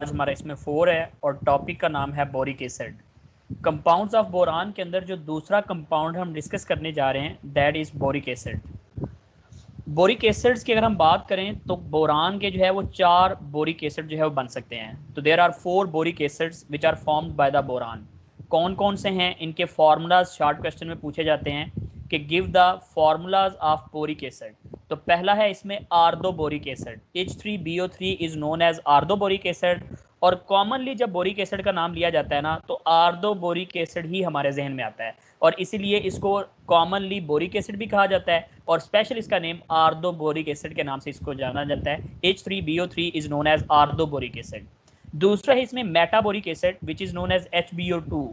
हमारा इसमें 4 है और टॉपिक का नाम है boric acid. Compounds of boron के अंदर जो दूसरा कंपाउंड हम डिस्कस करने जा रहे हैं that is boric acid. Boric acids की अगर हम बात करें तो बोरान के जो है वो 4 बोरिक एसिड जो है वो बन सकते हैं। तो there are 4 boric acids which are formed by the boron. कौन कौन से हैं, इनके फार्मूलाज शॉर्ट क्वेश्चन में पूछे जाते हैं कि give the formulas of boric acid. तो पहला है इसमें ortho boric acid, H3BO3 is known as ortho boric acid. और कॉमनली जब बोरिक एसिड का नाम लिया जाता है ना तो आर्दो बोरिक एसिड ही हमारे जहन में आता है और इसीलिए इसको कॉमनली बोरिक एसिड भी कहा जाता है और स्पेशल इसका नेम आर्दो बोरिक एसिड के नाम से इसको जाना जाता है। H3BO3 is known as ortho boric acid. दूसरा है इसमें metaboric acid which is known as HBO2।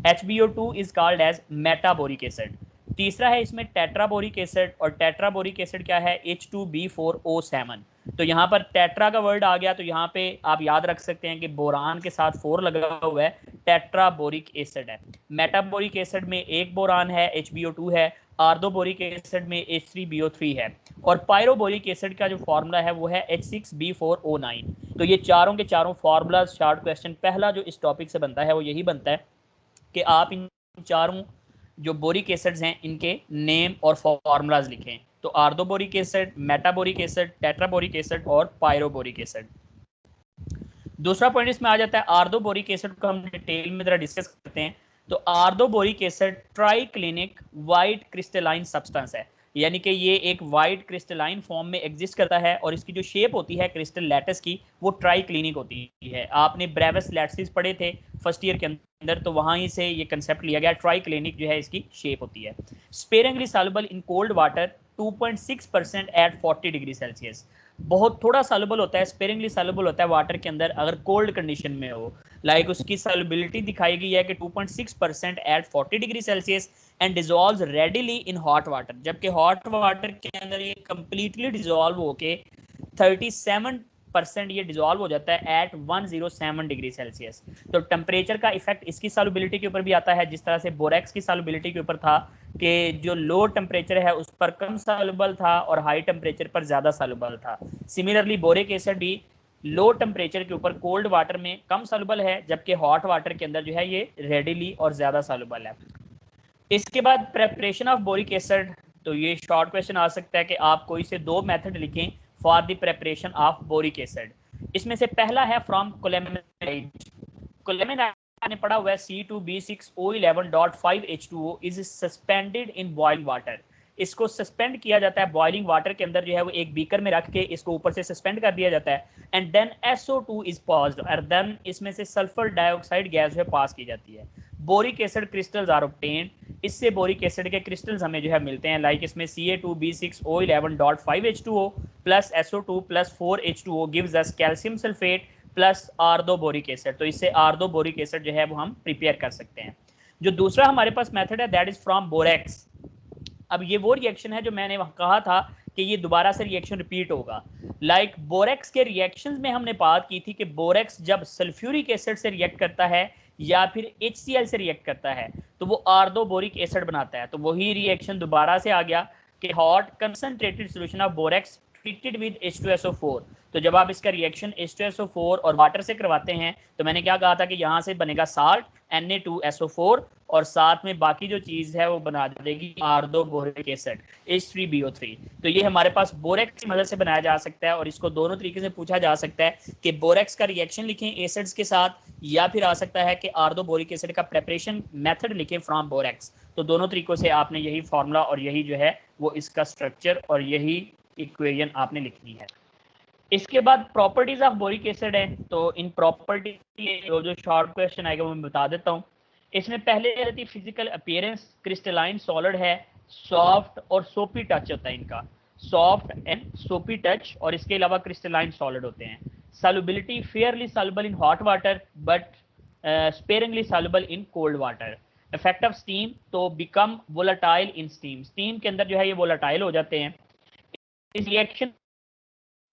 HBO2 is called as metaboric acid. तीसरा है इसमें टेट्राबोरिक एसिड और टेट्राबोरिक एसिड क्या है, H2B4O7। तो यहाँ पर टेट्रा का वर्ड आ गया तो यहाँ पे आप याद रख सकते हैं कि बोरान के साथ 4 लगा हुआ है, टेट्राबोरिक एसिड है। मेटाबोरिक एसिड में एक बोरान है, HBO2 है। आर्दोबोरिक एसिड में H3BO3 है और पायरोबोरिक एसिड का जो फॉर्मूला है वो है H6B4O9। तो ये चारों के चारों फॉर्मूलाज शॉर्ट क्वेश्चन पहला जो इस टॉपिक से बनता है वो यही बनता है कि आप इन चारों जो बोरिक एसिड्स हैं इनके नेम और फॉर्मूलाज लिखें। तो आर्दोबोरिक एसिड, मेटाबोरिक एसिड, टेट्राबोरिक एसिड और पायरोबोरिक एसिड। दूसरा पॉइंट इसमें आ जाता है आर्दोबोरिक एसिड को हम डिटेल में जरा डिस्कस करते हैं। तो orthoboric acid triclinic white crystalline substance है, यानी कि ये एक वाइट क्रिस्टलाइन फॉर्म में एग्जिस्ट करता है और इसकी जो शेप होती है क्रिस्टल लैटिस की वो ट्राइक्लिनिक होती है। आपने ब्रेविस लैटिस पढ़े थे फर्स्ट ईयर के अंदर, तो वहीं से ये कंसेप्ट लिया गया, ट्राइक्लिनिक जो है इसकी शेप होती है। Sparingly soluble in cold water 2.6% at 40 degree Celsius. बहुत थोड़ा सॉल्युबल होता है, स्पेरिंगली सॉल्युबल होता है वाटर के अंदर अगर कोल्ड कंडीशन में हो। लाइक उसकी सॉल्युबिलिटी दिखाई गई है कि 2.6% at 40 degree Celsius and dissolves readily in hot water, जबकि हॉट वाटर के अंदर ये कंप्लीटली डिजोल्व होके 37% ये डिजोल्व हो जाता है एट 107 डिग्री सेल्सियस। तो टेम्परेचर का इफेक्ट इसकी सॉल्युबिलिटी के ऊपर भी आता है, जिस तरह से बोरेक्स की सॉल्युबिलिटी के ऊपर था कि जो लो टेम्परेचर है उस पर कम सॉल्युबल था और हाई टेम्परेचर पर ज़्यादा सॉल्युबल था। सिमिलरली बोरिक एसिड भी लो टेम्परेचर के ऊपर कोल्ड वाटर में कम सॉल्युबल है, जबकि हॉट वाटर के अंदर जो है ये रेडिली और ज़्यादा सॉल्युबल है। इसके बाद प्रेपरेशन ऑफ बोरिक एसिड। तो ये शॉर्ट क्वेश्चन आ सकता है कि आप कोई से 2 मेथड लिखें for the preparation of boric acid. इसमें से पहला है फ्रॉम कोलेमेनाइट। कोलेमेनाइट ने पढ़ा हुआ है C2B6O11.5H2O is suspended in boiling water. इसको सस्पेंड किया जाता है बॉइलिंग वाटर के अंदर, जो है वो एक बीकर में रख के इसको ऊपर से सस्पेंड कर दिया जाता है and then SO2 is passed और देन इसमें से सल्फर डाइऑक्साइड गैस जो है पास की जाती है। Boric acid crystals are obtained, इससे बोरिक एसिड के क्रिस्टल्स हमें जो है मिलते हैं। लाइक इसमें Ca2B6O11.5H2O plus SO2 plus 4H2O gives us calcium sulphate plus orthoboric acid. तो इससे आर्दोबोरिक एसिड जो है वो हम प्रिपेयर कर सकते हैं। जो दूसरा हमारे पास मेथड है दैट इज फ्रॉम बोरेक्स। अब ये वो रिएक्शन है जो मैंने कहा था कि ये दोबारा से रिएक्शन रिपीट होगा। लाइक बोरेक्स के रिएक्शंस में हमने बात की थी कि बोरेक्स जब सल्फ्यूरिक एसिड से रिएक्ट करता है या फिर HCl से रिएक्ट करता है तो वो आर्दोबोरिक एसिड बनाता है। तो वही रिएक्शन दोबारा से आ गया कि hot concentrated solution of borax treated with H2SO4। तो जब आप इसका रिएक्शन H2SO4 और वाटर से करवाते हैं तो मैंने क्या कहा था कि यहाँ से बनेगा साल्ट Na2SO4 और साथ में बाकी जो चीज़ है वो बना देगी आर्दोबोरिक एसिड H3BO3। तो ये हमारे पास बोरेक्स की मदद से बनाया जा सकता है और इसको दोनों तरीके से पूछा जा सकता है कि बोरेक्स का रिएक्शन लिखें एसिड्स के साथ या फिर आ सकता है कि आर्दोबोरिक एसिड का प्रेपरेशन मेथड लिखें फ्रॉम बोरेक्स। तो दोनों तरीकों से आपने यही फॉर्मूला और यही जो है वो इसका स्ट्रक्चर और यही इक्वेशन आपने लिखनी है। इसके बाद प्रॉपर्टीज ऑफ बोरिक एसिड है। तो इन प्रॉपर्टी जो शॉर्ट क्वेश्चन आएगा वो मैं बता देता हूँ। इसमें पहले रहती फिजिकल अपीयरेंस, क्रिस्टलाइन सॉलिड है, सॉफ्ट और सोपी टच होता है इनका, सॉफ्ट एंड सोपी टच, और इसके अलावा क्रिस्टलाइन सॉलिड होते हैं। Solubility fairly soluble in hot water but sparingly soluble in cold water. Effect of steam, तो become volatile in steam, steam के अंदर जो है ये वोलाटाइल हो जाते हैं। इस रिएक्शन,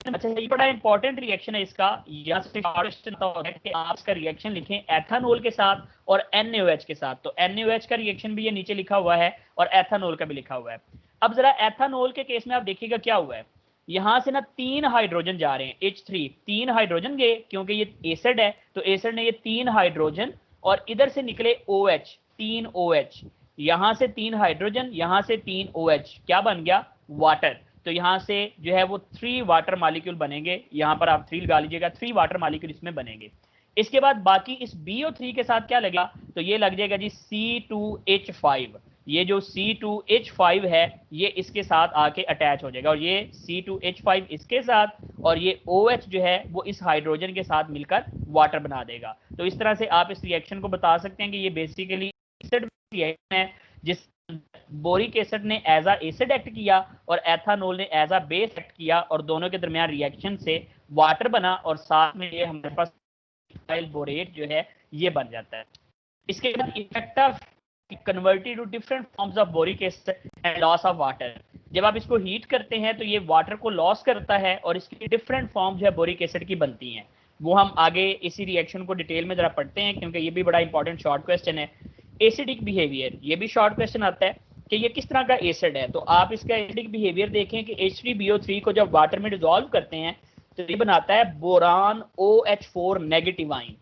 अच्छा ये बड़ा इंपॉर्टेंट रिएक्शन है इसका, यहाँ से क्वेश्चन होता है कि आप इसका रिएक्शन लिखें एथेनॉल के साथ और NaOH के साथ। तो NaOH का रिएक्शन भी ये नीचे लिखा हुआ है और एथेनॉल का भी लिखा हुआ है। अब जरा एथेनॉल के केस में आप देखिएगा क्या हुआ है। यहाँ से ना 3 हाइड्रोजन जा रहे हैं, H3 3 हाइड्रोजन गए क्योंकि ये एसिड है, तो एसिड ने ये 3 हाइड्रोजन और इधर से निकले OH 3 OH, यहाँ से 3 हाइड्रोजन, यहाँ से 3 OH, क्या बन गया वाटर। तो यहाँ से जो है वो 3 वाटर मॉलिक्यूल बनेंगे, यहाँ पर आप 3 लगा लीजिएगा, 3 वाटर मॉलिक्यूल इसमें बनेंगे। इसके बाद बाकी इस BO3 के साथ क्या लगेगा, तो ये लग जाएगा जी C2H5, ये जो C2H5 है ये इसके साथ आके अटैच हो जाएगा और ये C2H5 इसके साथ और ये OH जो है वो इस हाइड्रोजन के साथ मिलकर वाटर बना देगा। तो इस तरह से आप इस रिएक्शन को बता सकते हैं कि ये बेसिकली एसिड रिएक्शन है जिस बोरिक एसिड ने एज अ एसिड एक्ट किया और एथानोल ने एज अ बेस एक्ट किया और दोनों के दरमियान रिएक्शन से वाटर बना और साथ में ये हमारे पास बोरेट जो है ये बन जाता है। इसके बाद effect of converted to different forms of boric acid and loss of water. जब आप इसको हीट करते हैं तो ये वाटर को लॉस करता है और इसकी डिफरेंट फॉर्म जो है बोरिक एसिड की बनती हैं। वो हम आगे इसी रिएक्शन को डिटेल में जरा पढ़ते हैं क्योंकि ये भी बड़ा इंपॉर्टेंट शॉर्ट क्वेश्चन है। एसिडिक बिहेवियर, ये भी शॉर्ट क्वेश्चन आता है कि ये किस तरह का एसिड है। तो आप इसका एसिडिक बिहेवियर देखें कि H3BO3 को जब वाटर में डिसॉल्व करते हैं तो ये बनाता है बोरान OH4 नेगेटिव आयन,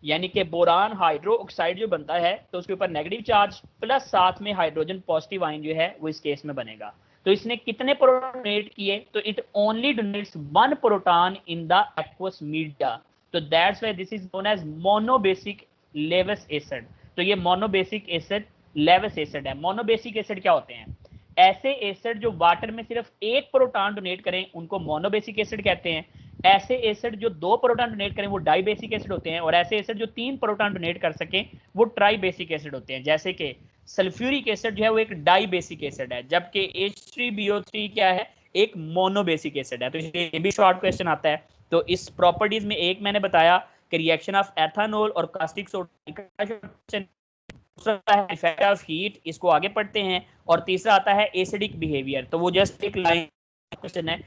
यानी कि बोरान हाइड्रो ऑक्साइड जो बनता है तो उसके ऊपर नेगेटिव चार्ज प्लस साथ में हाइड्रोजन पॉजिटिव आयन जो है वो इस केस में बनेगा। तो इसने कितने प्रोटॉन डोनेट किए, तो it only donates 1 proton in the aqueous media, तो that's why this is known as monobasic Lewis acid. तो ये मोनोबेसिक एसिड लेवस एसिड है। मोनोबेसिक एसिड क्या होते हैं, ऐसे एसिड जो वाटर में सिर्फ 1 प्रोटॉन डोनेट करें उनको मोनोबेसिक एसिड कहते हैं। ऐसे एसिड जो 2 प्रोटॉन डोनेट करें वो डाइबेसिक एसिड होते हैं और ऐसे एसिड जो 3 प्रोटॉन डोनेट कर सकें वो ट्राइबेसिक एसिड होते हैं। जैसे कि सल्फ्यूरिक एसिड जो है वो एक डाइबेसिक एसिड है, जबकि H3BO3 क्या है, एक मोनोबेसिक एसिड है। तो इसलिए भी शॉर्ट क्वेश्चन आता है। तो इस प्रॉपर्टीज में एक मैंने बताया कि रिएक्शन ऑफ एथानोल और कास्टिक सोडा, दूसरा है इफेक्ट ऑफ हीट, इसको आगे पढ़ते हैं, और तीसरा आता है एसिडिक बिहेवियर। तो वो जस्ट एक लाइन क्वेश्चन है,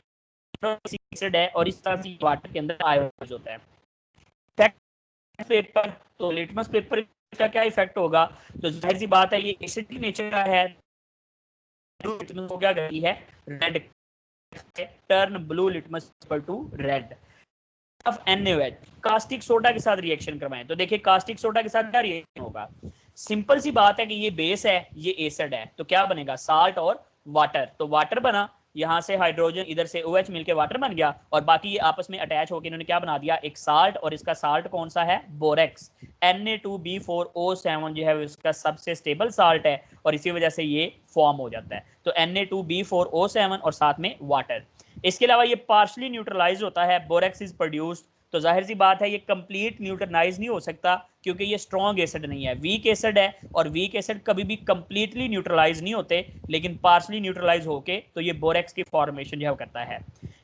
एसिड है और इस तरह से वाटर के अंदर आयोडाइज होता है। इफेक्ट पेपर, तो लिटमस पेपर का क्या इफेक्ट होगा, तो जाहिर सी बात है ये एसिडिक नेचर का है, लिटमस को क्या करती है, red, turn blue litmus paper two red. Of NaOH caustic soda के साथ रिएक्शन करवाएं, तो देखिए कास्टिक सोडा के साथ क्या रिएक्शन होगा, सिंपल सी बात है कि ये बेस है ये एसिड है, तो क्या बनेगा साल्ट और वाटर। तो वाटर बना, यहाँ से हाइड्रोजन इधर से OH मिलके वाटर बन गया और बाकी ये आपस में अटैच होकर इन्होंने क्या बना दिया, एक साल्ट, और इसका साल्ट कौन सा है, बोरेक्स। Na2B4O7 जो है इसका सबसे स्टेबल साल्ट है और इसी वजह से ये फॉर्म हो जाता है। तो Na2B4O7 और साथ में वाटर। इसके अलावा ये पार्शली न्यूट्रलाइज होता है, बोरेक्स इज प्रोड्यूस्ड। तो जाहिर सी बात है ये कंप्लीट न्यूट्रलाइज नहीं हो सकता क्योंकि ये स्ट्रॉन्ग एसिड नहीं है, वीक एसिड है, और वीक एसिड कभी भी कंप्लीटली न्यूट्रलाइज नहीं होते, लेकिन पार्शली न्यूट्रलाइज होके तो ये बोरेक्स की फॉर्मेशन जो है करता है।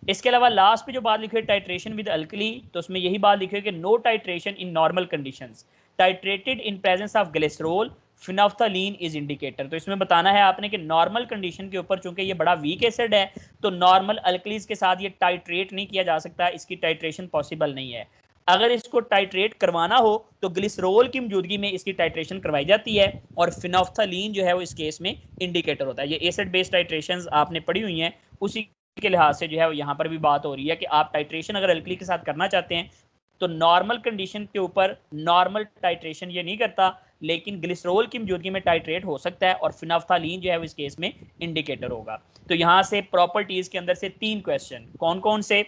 इसके अलावा लास्ट पे जो बात लिखी है टाइट्रेशन विद अल्कली, तो उसमें यही बात लिखी है कि no titration in normal conditions, titrated in presence of glycerol phenolphthalein is indicator. तो इसमें बताना है आपने कि नॉर्मल कंडीशन के ऊपर चूंकि ये बड़ा वीक एसिड है तो नॉर्मल अल्कलीज के साथ ये टाइट्रेट नहीं किया जा सकता, इसकी टाइट्रेशन पॉसिबल नहीं है। अगर इसको टाइट्रेट करवाना हो तो ग्लिसरॉल की मौजूदगी में इसकी टाइट्रेशन करवाई जाती है और फिनाफ्थलीन जो है वो इस केस में इंडिकेटर होता है। ये एसिड बेस्ड टाइट्रेशंस आपने पढ़ी हुई हैं, उसी के लिहाज से जो है यहाँ पर भी बात हो रही है कि आप टाइट्रेशन अगर अल्कली के साथ करना चाहते हैं तो नॉर्मल कंडीशन के ऊपर नॉर्मल टाइट्रेशन ये नहीं करता, लेकिन ग्लिसरॉल की मौजूदगी में टाइट्रेट हो सकता है और फिनाफ्थलीन जो है इस केस में इंडिकेटर होगा। तो यहाँ से प्रॉपर्टीज के अंदर से 3 क्वेश्चन, कौन कौन से,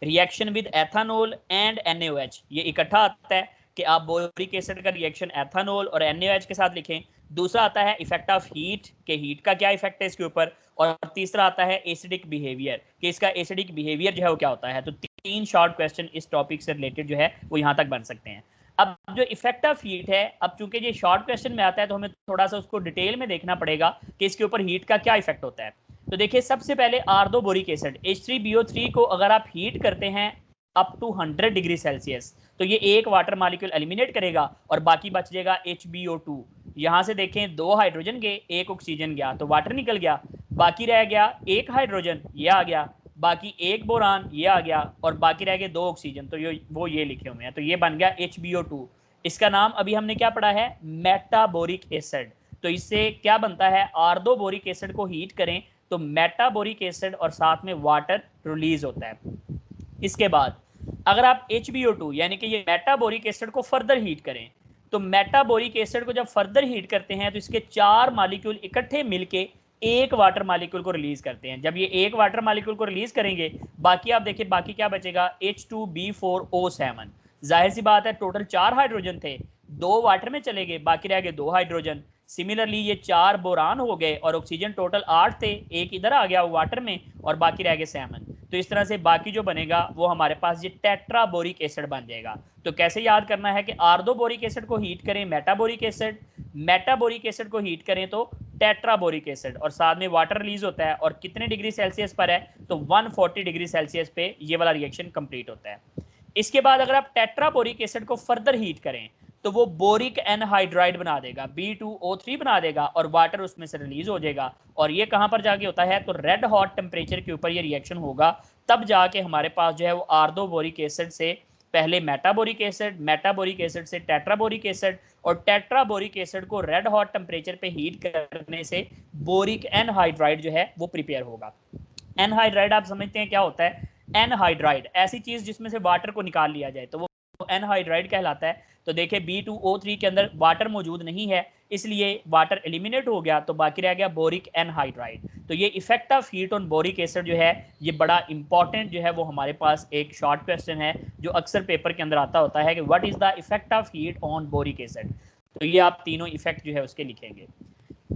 reaction with ethanol and NaOH, ये इकट्ठा आता है कि आप बोरिक एसिड का रिएक्शन एथानोल और NaOH के साथ लिखें। दूसरा आता है इफेक्ट ऑफ हीट, के हीट का क्या इफेक्ट है इसके ऊपर, और तीसरा आता है एसिडिक बिहेवियर, कि इसका एसिडिक बिहेवियर जो है वो क्या होता है। तो 3 शॉर्ट क्वेश्चन इस टॉपिक से रिलेटेड जो है वो यहाँ तक बन सकते हैं। अब जो इफेक्ट ऑफ हीट है, अब चूंकि ये शॉर्ट क्वेश्चन में आता है तो हमें थोड़ा सा उसको डिटेल में देखना पड़ेगा कि इसके ऊपर हीट का क्या इफेक्ट होता है। तो देखिए सबसे पहले आर्दो बोरिक एसिड H3BO3 को अगर आप हीट करते हैं अप टू 100 डिग्री सेल्सियस तो ये एक वाटर मॉलिक्यूल एलिमिनेट करेगा और बाकी बच जाएगा HbO2। यहाँ से देखें 2 हाइड्रोजन गए, 1 ऑक्सीजन गया तो वाटर निकल गया, बाकी रह गया 1 हाइड्रोजन ये आ गया, बाकी 1 बोरान ये आ गया और बाकी रह गए 2 ऑक्सीजन, तो ये लिखे हुए हैं, तो ये बन गया HbO2। इसका नाम अभी हमने क्या पढ़ा है, मेटाबोरिक एसिड। तो इससे क्या बनता है, आर्दो बोरिक एसिड को हीट करें तो मेटाबोरिक एसिड और साथ में वाटर रिलीज होता है। इसके बाद अगर आप HBO2 यानी कि ये मेटाबोरिक एसिड को फर्दर हीट करें, तो मेटाबोरिक एसिड को जब फर्दर हीट करते हैं तो इसके 4 मॉलिक्यूल इकट्ठे मिलके एक वाटर मॉलिक्यूल को रिलीज करते हैं। जब ये एक वाटर मॉलिक्यूल को रिलीज करेंगे, बाकी आप देखिए बाकी क्या बचेगा, H2B4O7। जाहिर सी बात है टोटल 4 हाइड्रोजन थे, 2 वाटर में चले गए, बाकी रह गए 2 हाइड्रोजन। सिमिलरली ये 4 बोरान हो गए और ऑक्सीजन टोटल 8 थे, एक इधर आ गया वाटर में और बाकी रह गए 7। तो इस तरह से बाकी जो बनेगा वो हमारे पास ये टेट्राबोरिक एसिड बन जाएगा। तो कैसे याद करना है कि आर्दोबोरिक एसिड को हीट करें मेटाबोरिक एसिड, मेटाबोरिक एसिड को हीट करें तो टेट्राबोरिक एसिड, और साथ में वाटर रिलीज होता है। और कितने डिग्री सेल्सियस पर है, तो 140 डिग्री सेल्सियस पे ये वाला रिएक्शन कंप्लीट होता है। इसके बाद अगर आप टेट्राबोरिक एसिड को फर्दर हीट करें तो वो बोरिक एनहाइड्राइड बना देगा, B2O3 बना देगा और वाटर उसमें से रिलीज हो जाएगा। और ये कहां पर जाके होता है, तो रेड हॉट टेम्परेचर के ऊपर ये रिएक्शन होगा, तब जाके हमारे पास जो है वो आर्दोबोरिक एसिड से पहले मेटाबोरिक एसिड, मेटाबोरिक एसिड से टेट्राबोरिक एसिड, और टेट्राबोरिक एसिड को रेड हॉट टेम्परेचर पे हीट करने से बोरिक एनहाइड्राइड जो है वो प्रिपेयर होगा। एनहाइड्राइड आप समझते हैं क्या होता है, एनहाइड्राइड ऐसी चीज जिसमें से वाटर को निकाल लिया जाए तो वो एनहाइड्राइड कहलाता है। तो देखिए B2O3 के अंदर वाटर मौजूद नहीं है, इसलिए वाटर एलिमिनेट हो गया, तो बाकी रह गया बोरिक एनहाइड्राइड। तो ये effect of heat on boric acid जो है ये बड़ा इंपॉर्टेंट जो है वो हमारे पास एक शॉर्ट क्वेश्चन है जो अक्सर पेपर के अंदर आता होता है कि what is the effect of heat on boric acid. तो ये आप तीनों इफेक्ट जो है उसके लिखेंगे।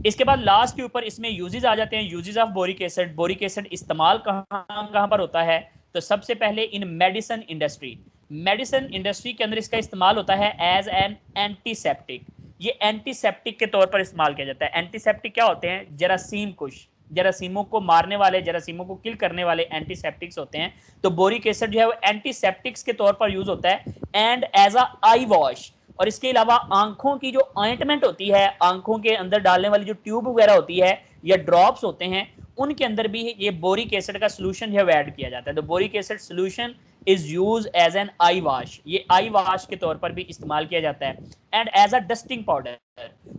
इसके बाद लास्ट के ऊपर इसमें यूजेस आ जाते हैं। Uses of boric acid, boric acid इस्तेमाल कहाँ पर होता है, तो सबसे पहले इन मेडिसिन इंडस्ट्री। मेडिसिन इंडस्ट्री के अंदर इसका इस्तेमाल होता है एज एन एंटीसेप्टिक। ये एंटीसेप्टिक के तौर पर इस्तेमाल किया जाता है। एंटीसेप्टिक क्या होते हैं, जरासीम कुश, जरासीमों को मारने वाले, जरासीमों को किल करने वाले एंटीसेप्टिक्स होते हैं। तो बोरिक एसिड जो है वो एंटीसेप्टिक्स के तौर पर यूज होता है and as a eye wash. और इसके अलावा आंखों की जो ऑइंटमेंट होती है, आंखों के अंदर डालने वाली जो ट्यूब वगैरह होती है या ड्रॉप्स होते हैं, उनके अंदर भी ये बोरिक एसिड का सोल्यूशन जो है ऐड किया जाता है। तो boric acid solution is use as an eye wash, ये आई वॉश के तौर पर भी इस्तेमाल किया जाता है and as a dusting powder.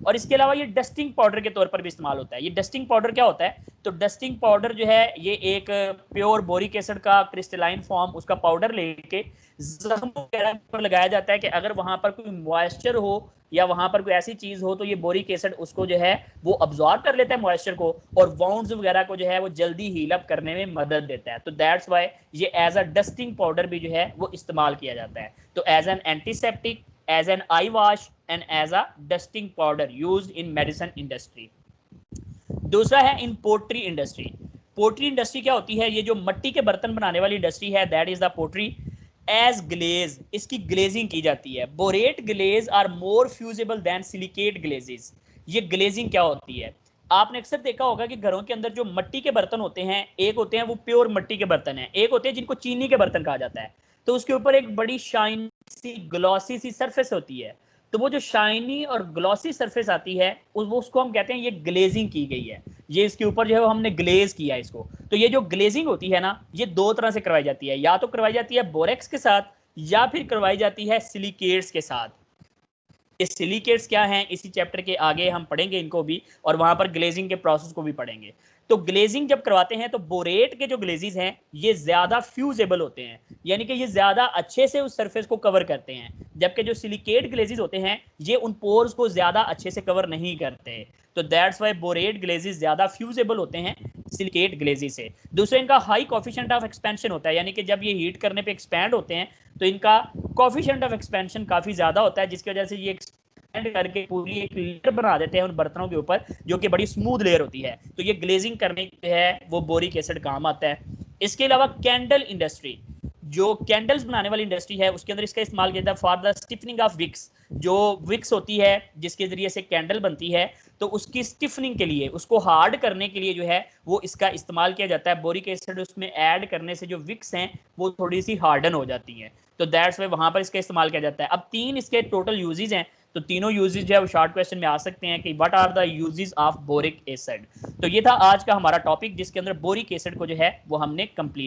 और इसके अलावा ये डस्टिंग पाउडर के तौर पर भी इस्तेमाल होता है। ये डस्टिंग पाउडर क्या होता है, तो डस्टिंग पाउडर जो है ये एक प्योर बोरिक एसिड का क्रिस्टलाइन फॉर्म उसका पाउडर लेके जख्म वगैरह पर लगाया जाता है कि अगर वहां पर कोई मॉइस्चर हो या वहां पर कोई ऐसी चीज हो तो ये बोरिक एसिड उसको जो है वो अब्सॉर्ब कर लेता है मॉइस्चर को, और वाउंड्स वगैरह को जो है वो जल्दी हील अप करने में मदद देता है। तो दैट्स व्हाई ये एज अ डस्टिंग पाउडर भी जो है वो इस्तेमाल किया जाता है। तो as an antiseptic, as an eye wash and as a dusting powder used in medicine industry. दूसरा है in pottery industry. Pottery industry क्या होती है, ये जो मिट्टी के बर्तन बनाने वाली इंडस्ट्री है, that is the pottery. As glaze, इसकी ग्लेजिंग की जाती है। Borate glaze are more fusible than silicate glazes. ये ग्लेजिंग क्या होती है, आपने अक्सर देखा होगा कि घरों के अंदर जो मिट्टी के बर्तन होते हैं, एक होते हैं वो प्योर मिट्टी के बर्तन हैं, एक होते हैं जिनको चीनी के बर्तन कहा जाता है। तो उसके ऊपर एक बड़ी शाइन सी ग्लॉसी सी सरफेस होती है। तो वो जो शाइनी और ग्लॉसी सरफेस आती है उसको हम कहते हैं ये ग्लेजिंग की गई है, ये इसके ऊपर जो है वो हमने ग्लेज किया इसको। तो ये जो ग्लेजिंग होती है ना, ये 2 तरह से करवाई जाती है, या तो करवाई जाती है बोरेक्स के साथ या फिर करवाई जाती है सिलिकेट्स के साथ। ये सिलिकेट्स क्या हैं, इसी चैप्टर के आगे हम पढ़ेंगे इनको भी, और वहां पर ग्लेजिंग के प्रोसेस को भी पढ़ेंगे। तो ग्लेजिंग जब करवाते हैं तो बोरेट के जो ग्लेजेस हैं ये ज्यादा फ्यूजेबल होते हैं, यानी कि ये ज्यादा अच्छे से उस सरफेस को कवर करते हैं, जबकि जो सिलिकेट ग्लेजेस होते हैं ये उन पोर्स को ज्यादा अच्छे से कवर नहीं करते। तो दैट्स व्हाई बोरेट ग्लेजेस ज्यादा फ्यूजेबल होते हैं सिलिकेट ग्लेजेस से। दूसरा इनका हाई कोफिशिएंट ऑफ एक्सपेंशन होता है, यानी कि जब ये हीट करने पे एक्सपैंड होते हैं तो इनका कोफिशिएंट ऑफ एक्सपेंशन काफी ज्यादा होता है, जिसकी वजह से ये एक्सपेंड करके पूरी एक लेयर बना देते हैं उन बर्तनों के ऊपर, जो कि बड़ी स्मूथ लेयर होती है। तो ये ग्लेजिंग करने के है वो बोरिक एसिड काम आता है। इसके अलावा कैंडल इंडस्ट्री, जो कैंडल्स बनाने वाली इंडस्ट्री है, उसके अंदर इसका इस्तेमाल किया जाता है for the stiffening of wicks. जो विक्स होती है जिसके जरिए से कैंडल बनती है, तो उसकी स्टिफनिंग के लिए, उसको हार्ड करने के लिए जो है वो इसका इस्तेमाल किया जाता है। बोरिक एसिड उसमें ऐड करने से जो विक्स हैं वो थोड़ी सी हार्डन हो जाती हैं, तो दैट्स वाई वहां पर इसका इस्तेमाल किया जाता है। अब 3 इसके टोटल यूजेज हैं, तो तीनों यूजेज जो है वो शॉर्ट क्वेश्चन में आ सकते हैं कि what are the usages of boric acid. तो ये था आज का हमारा टॉपिक, जिसके अंदर बोरिक एसिड को जो है वो हमने कंप्लीट